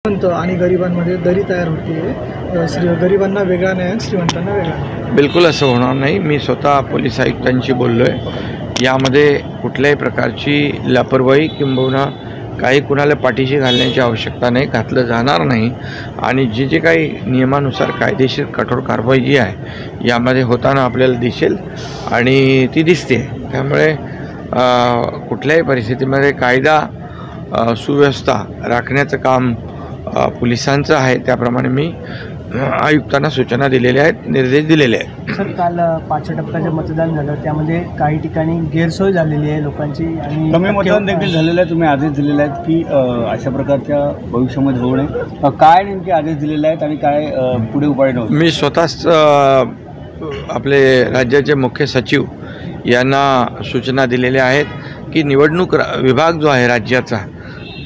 श्रीमंत आणि गरिबांमध्ये दरी तयार होते, गरिबांना वेगळा न्याय, श्रीमंतांना वेगळा। बिलकुल असं होणार नाही। मी स्वतः पोलीस आयुक्तांशी बोललो आहे। यामध्ये कुठल्याही प्रकारची लापरवाही किंबहुना काही कुणाला पाठीशी घालण्याची आवश्यकता नाही, घातलं जाणार नाही। आणि जे काही नियमानुसार कायदेशीर कठोर कारवाई जी आहे यामध्ये होताना आपल्याला दिसेल आणि ती दिसते। त्यामुळे कुठल्याही परिस्थितीमध्ये कायदा सुव्यवस्था राखण्याचं काम पोलिसांचं आहे। त्याप्रमाणे मी आयुक्तांना सूचना दिलेल्या आहेत, निर्देश दिलेले आहेत। सर, काल 5 टप्प्याचं मतदान झालं, त्यामध्ये काही ठिकाणी गैरसोय झालेली आहे लोकांची आणि कमी मतदान देखील झालेलं आहे। तुम्ही आदेश दिलेले आहेत की अशा प्रकारच्या भविष्यामध्ये होऊ नये, काय नेमके आदेश दिलेले आहेत आणि काय पुढे उपाययोजना होतील? मी स्वतःच आपले राज्याचे मुख्य सचिव यांना सूचना दिलेल्या आहेत की निवडणूक विभाग जो आहे राज्याचा,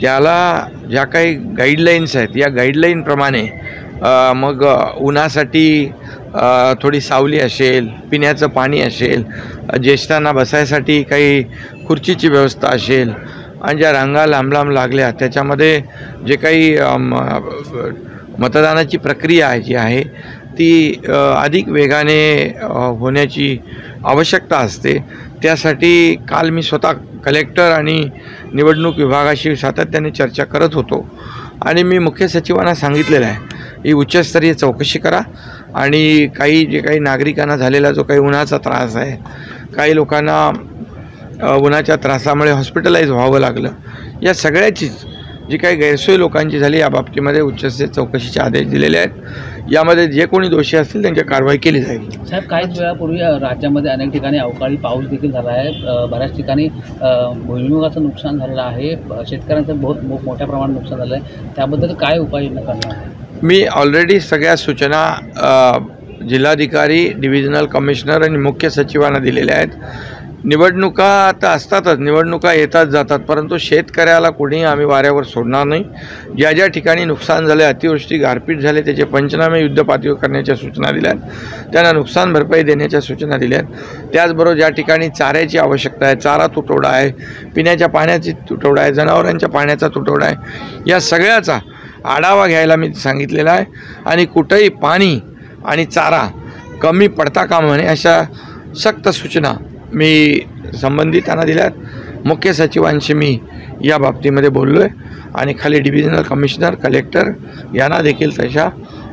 त्याला ज्या काही गाईडलाईन्स आहेत या गाईडलाईनप्रमाणे मग उन्हासाठी थोडी सावली असेल, पिण्याचं पाणी असेल, ज्येष्ठांना बसायसाठी काही खुर्चीची व्यवस्था असेल आणि ज्या रांगा लांब लांब लागल्या त्याच्यामध्ये जे काही मतदानाची प्रक्रिया जी आहे ती अधिक वेगाने होण्याची आवश्यकता असते। त्यासाठी काल मी स्वतः कलेक्टर आणि निवडणूक विभागाशी सातत्याने चर्चा करत होतो आणि मी मुख्य सचिवांना सांगितलेलं आहे ही उच्चस्तरीय चौकशी करा आणि जे काही नागरिकांना झालेला जो काही उन्हाचा त्रास आहे, काही लोकांना उन्हाच्या त्रासामुळे हॉस्पिटलाइज व्हावं लागलं, या सगळ्याचीच जी काही गैरसोय लोकांची झाली या बाबतीमध्ये उच्चस्तरीय चौकशीचे आदेश दिलेले आहेत। यामध्ये जे कोणी दोषी असतील त्यांची कारवाई केली जाईल। साहेब, काहीच वेळापूर्वी राज्यामध्ये अनेक ठिकाणी अवकाळी पाऊस देखील झाला आहे, बऱ्याच ठिकाणी भुईमुगाचं नुकसान झालेलं आहे, शेतकऱ्यांचं मोठ्या प्रमाणात नुकसान झालं आहे, त्याबद्दल काय उपाययोजना करणार आहे? मी ऑलरेडी सगळ्या सूचना जिल्हाधिकारी, डिव्हिजनल कमिशनर आणि मुख्य सचिवांना दिलेल्या आहेत। निवडणुका आता असतातच, निवडणुका येतात जातात, परंतु शेतकऱ्याला कोणीही आम्ही वाऱ्यावर सोडणार नाही। ज्या ज्या ठिकाणी नुकसान झाले, अतिवृष्टी गारपीट झाले, त्याचे पंचनामे युद्धपातळीवर करण्याच्या सूचना दिल्या आहेत, त्यांना नुकसान भरपाई देण्याच्या सूचना दिल्या आहेत। त्याचबरोबर ज्या ठिकाणी चाऱ्याची आवश्यकता आहे, चारा तुटवडा आहे, पिण्याच्या पाण्याची तुटवडा आहे, जनावरांच्या पाण्याचा तुटवडा आहे, या सगळ्याचा आढावा घ्यायला मी सांगितलेला आहे आणि कुठेही पाणी आणि चारा कमी पडता कामा नये अशा सक्त सूचना मी संबंधितांना दिल्यात। मुख्य सचिवांशी मी या बाबतीमध्ये बोललो आहे आणि खाली डिव्हिजनल कमिशनर, कलेक्टर यांना देखील तशा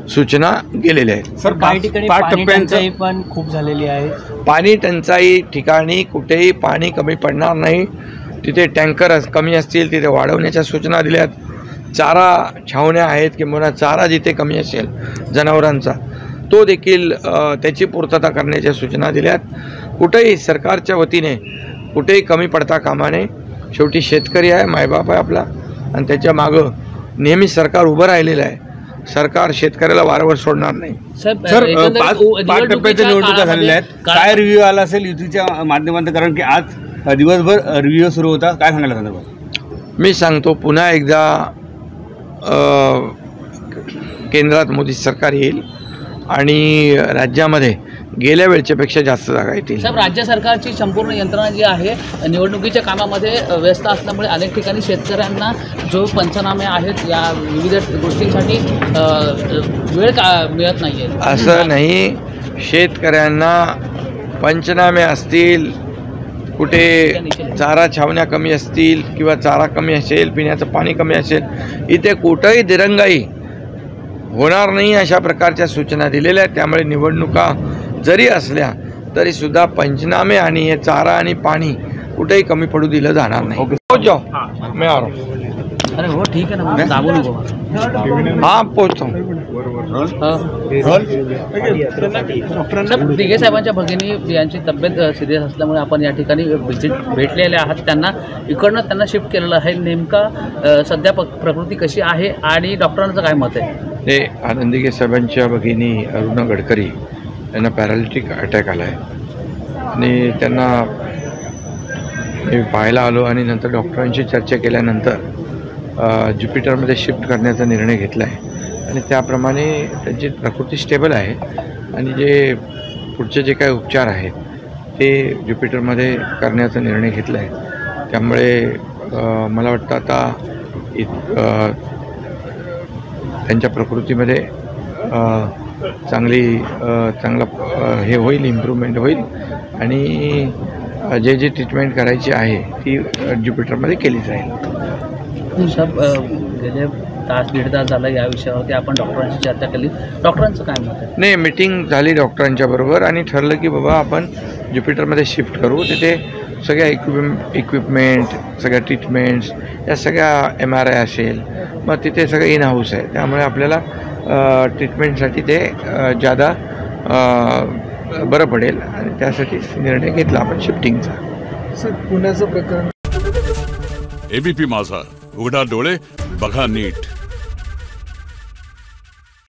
सूचना गेलेल्या आहेत। सर, काही ठिकाणी पाणी टंचाई पण खूप झालेली आहे। पाणी टंचाई ठिकाणी कुठेही पाणी कमी पडणार नाही, तिथे टँकर कमी असतील तिथे वाढवण्याच्या सूचना दिल्यात। चारा छावण्या आहेत किंवा चारा जिथे कमी असेल जनावरांचा तो देखील त्याची पूर्तता करण्याच्या सूचना दिल्यात। कुठेही सरकारच्या वतीने कुठेही कमी पडता कामा नये। शेवटी शेतकरी आहे, मायबाप आहे आपला आणि त्याच्या मागं नेहमी सरकार उभं राहिलेलं आहे। सरकार शेतकऱ्याला वारंवार सोडणार नाही। सर, 5 टप्प्याच्या निवडणुका झालेल्या आहेत, काय रिव्ह्यू आला असेल युतीच्या माध्यमातून? कारण की आज दिवसभर रिव्ह्यू सुरू होता, काय सांगायला संदर्भात? मी सांगतो, पुन्हा एकदा केंद्रात मोदी सरकार येईल आणि राज्यामध्ये गेल्या वेळच्यापेक्षा जास्त जागा येतील। साहेब, राज्य सरकारची संपूर्ण यंत्रणा जी आहे निवडणुकीच्या कामामध्ये व्यस्त असल्यामुळे अनेक ठिकाणी शेतकऱ्यांना जो पंचनामे आहेत या विविध गोष्टींसाठी वेळ मिळत नाही आहे। असं नाही, शेतकऱ्यांना पंचनामे असतील, कुठे चारा छावण्या कमी असतील किंवा चारा कमी असेल, पिण्याचं पाणी कमी असेल, इथे कुठंही दिरंगाई होणार नाही अशा प्रकारच्या सूचना दिलेल्या आहेत। त्यामुळे निवडणुका जरी असल्या तरीसुद्धा पंचनामे आणि हे चारा आणि पाणी कुठेही कमी पडू दिलं जाणार नाही। पोहोचो, मी आ रहा हूं। अरे हो, ठीक आहे ना, दाबू नको। हाँ, पोहोचतो। दिघे साहेबांच्या भगिनी यांची तब्येत सिरियस असल्यामुळे आपण या ठिकाणी भेटलेले आहात, त्यांना इकडनं त्यांना शिफ्ट केलेलं आहे। नेमका सध्या प्रकृती कशी आहे आणि डॉक्टरांचं काय मत आहे? ते आनंदिगे साहेबांच्या भगिनी अरुणा गडकरी यांना पॅरालिटिक अटॅक आला आहे आणि त्यांना मी पाहायला आलो आणि नंतर डॉक्टरांशी चर्चा केल्यानंतर ज्युपिटरमध्ये शिफ्ट करण्याचा निर्णय घेतला आहे आणि त्याप्रमाणे त्यांची प्रकृती स्टेबल आहे आणि जे पुढचे जे काही उपचार आहेत ते ज्युपिटरमध्ये करण्याचा निर्णय घेतला आहे। त्यामुळे मला वाटतं आता त्यांच्या प्रकृतीमध्ये चांगला हे होईल, इम्प्रूव्हमेंट होईल आणि जे ट्रीटमेंट करायची आहे ती ज्युपिटरमध्ये केली जाईल. साहेब, गेले दीड तास झाला या विषयावरती आपण डॉक्टरांशी चर्चा केली. डॉक्टरांचं काय मत आहे? नाही, मीटिंग झाली डॉक्टरांच्या बरोबर आणि ठरलं की बाबा आपण ज्युपिटरमध्ये शिफ्ट करू. तिथे सगळ्या इक्विपमेंट, सगळ्या ट्रीटमेंट्स, या सगळ्या MRI असेल, मग तिथे सगळं इन हाऊस आहे. त्यामुळे आपल्याला ट्रीटमेंटसाठी ते जादा बरं पडेल आणि त्यासाठी निर्णय घेतला आपण शिफ्टिंगचा. सर, पुण्याचं प्रकरण ABP माझा, उघडा डोळे बघा नीट.